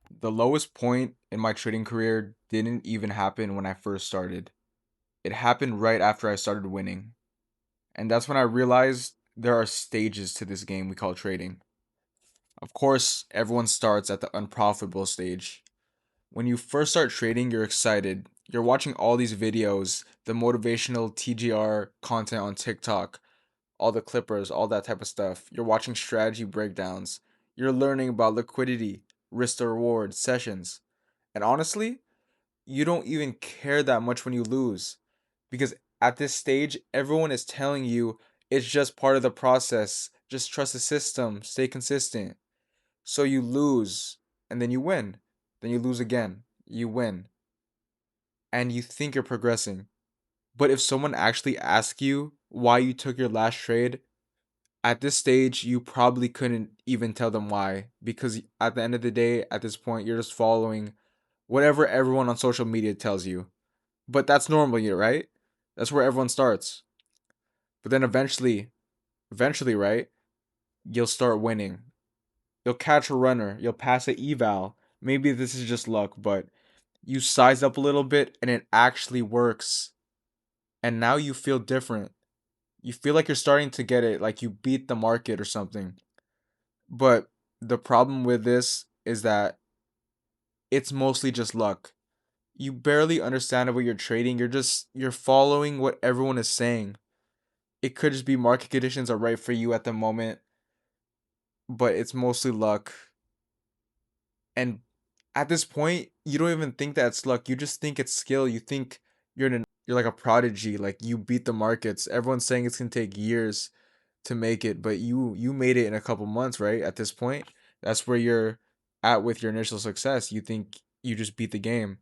The lowest point in my trading career didn't even happen when I first started. It happened right after I started winning. And that's when I realized there are stages to this game we call trading. Of course, everyone starts at the unprofitable stage. When you first start trading, you're excited. You're watching all these videos, the motivational TGR content on TikTok, all the clippers, all that type of stuff. You're watching strategy breakdowns. You're learning about liquidity, risk to reward, sessions. And honestly, you don't even care that much when you lose because at this stage, everyone is telling you it's just part of the process. Just trust the system, stay consistent. So you lose and then you win. Then you lose again. You win. And you think you're progressing. But if someone actually asks you why you took your last trade, at this stage, you probably couldn't even tell them why. Because at the end of the day, at this point, you're just following whatever everyone on social media tells you. But that's normal, right? That's where everyone starts. But then eventually, right, you'll start winning. You'll catch a runner. You'll pass an eval. Maybe this is just luck, but you size up a little bit and it actually works. And now you feel different. You feel like you're starting to get it, like you beat the market or something. But the problem with this is that it's mostly just luck. You barely understand what you're trading. You're following what everyone is saying. It could just be market conditions are right for you at the moment, but it's mostly luck. And at this point, you don't even think that it's luck. You just think it's skill. You think you're like a prodigy, like you beat the markets. Everyone's saying it's gonna take years to make it, but you made it in a couple months, right? At this point, that's where you're at with your initial success. You think you just beat the game.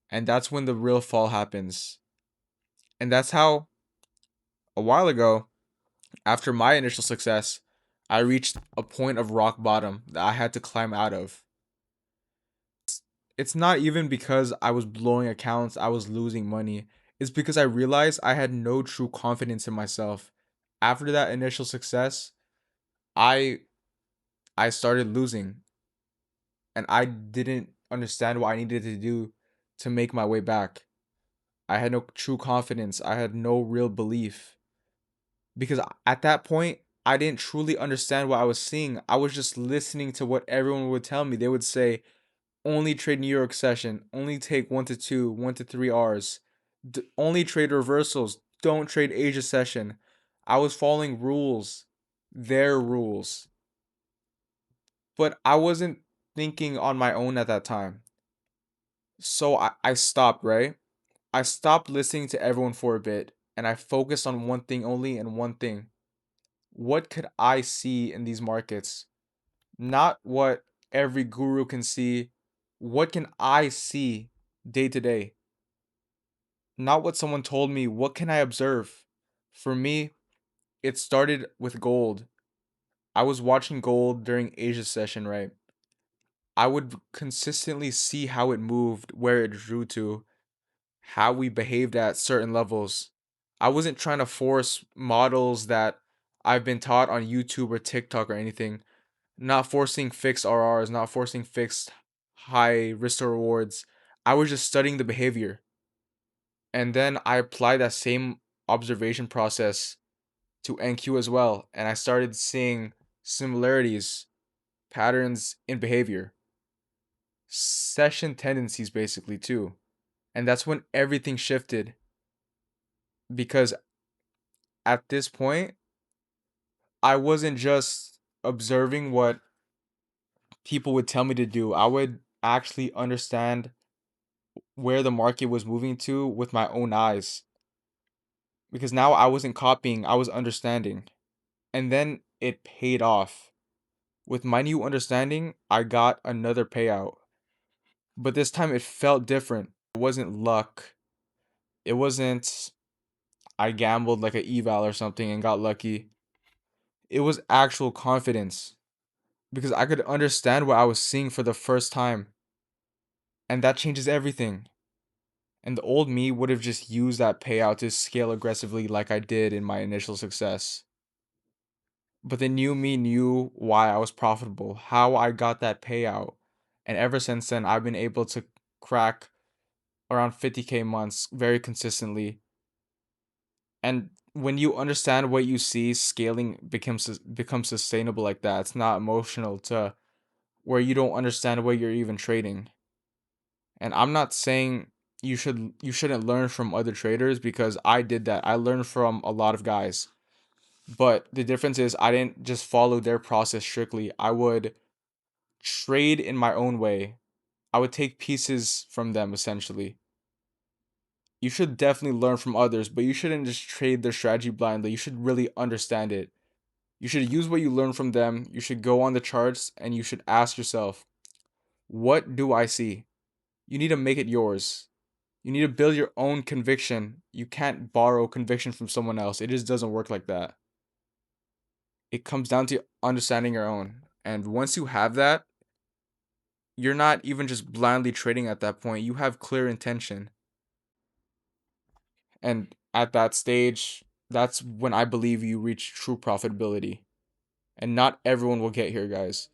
And that's when the real fall happens. And that's how a while ago, after my initial success, I reached a point of rock bottom that I had to climb out of. It's not even because I was blowing accounts, I was losing money. It's because I realized I had no true confidence in myself. After that initial success, I I started losing and I didn't understand what I needed to do to make my way back. I had no true confidence. I had no real belief because at that point I didn't truly understand what I was seeing. I was just listening to what everyone would tell me. They would say, only trade New York session, only take 1 to 2, 1 to 3 Rs, only trade reversals, don't trade Asia session. I was following rules, their rules, but I wasn't thinking on my own at that time. So I stopped, right? I stopped listening to everyone for a bit and I focused on one thing only and one thing. What could I see in these markets? Not what every guru can see. What can I see day to day? Not what someone told me. What can I observe? For me, it started with gold. I was watching gold during Asia session, right? I would consistently see how it moved, where it drew to, how we behaved at certain levels. I wasn't trying to force models that I've been taught on YouTube or TikTok or anything. Not forcing fixed RRs, not forcing fixed high risk to rewards. I was just studying the behavior. And then I applied that same observation process to NQ as well. And I started seeing similarities, patterns in behavior, session tendencies basically too. And that's when everything shifted because at this point, I wasn't just observing what people would tell me to do. I would actually understand where the market was moving to with my own eyes because now I wasn't copying, I was understanding. And then it paid off. With my new understanding, I got another payout. But this time it felt different. It wasn't luck. It wasn't I gambled like an eval or something and got lucky. It was actual confidence because I could understand what I was seeing for the first time. And that changes everything. And the old me would have just used that payout to scale aggressively like I did in my initial success. But the new me knew why I was profitable, how I got that payout. And ever since then, I've been able to crack around 50K months very consistently. And when you understand what you see, scaling becomes sustainable like that. It's not emotional to where you don't understand what you're even trading. And I'm not saying you shouldn't learn from other traders, because I did that. I learned from a lot of guys. But the difference is I didn't just follow their process strictly. I would trade in my own way. I would take pieces from them essentially. You should definitely learn from others, but you shouldn't just trade their strategy blindly. You should really understand it. You should use what you learn from them. You should go on the charts and you should ask yourself, what do I see? You need to make it yours. You need to build your own conviction. You can't borrow conviction from someone else. It just doesn't work like that. It comes down to understanding your own. And once you have that, you're not even just blindly trading at that point. You have clear intention. And at that stage, that's when I believe you reach true profitability. And not everyone will get here, guys.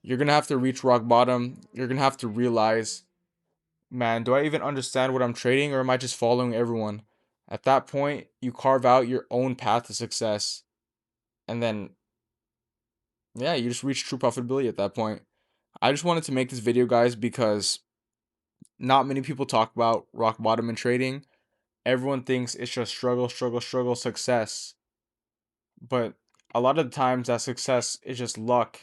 You're going to have to reach rock bottom. You're going to have to realize, man, do I even understand what I'm trading, or am I just following everyone? At that point, you carve out your own path to success. And then, yeah, you just reach true profitability at that point. I just wanted to make this video, guys, because not many people talk about rock bottom in trading. Everyone thinks it's just struggle, struggle, struggle, success. But a lot of the times that success is just luck.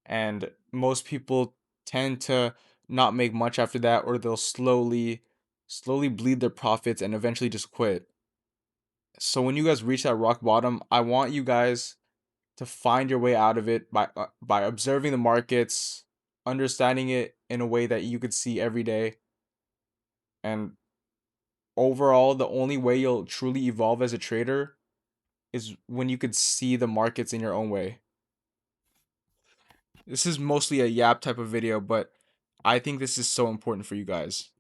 And most people tend to not make much after that, or they'll slowly bleed their profits and eventually just quit. So when you guys reach that rock bottom, I want you guys to find your way out of it by observing the markets, understanding it in a way that you could see every day. And overall, the only way you'll truly evolve as a trader is when you could see the markets in your own way. This is mostly a yap type of video, but I think this is so important for you guys.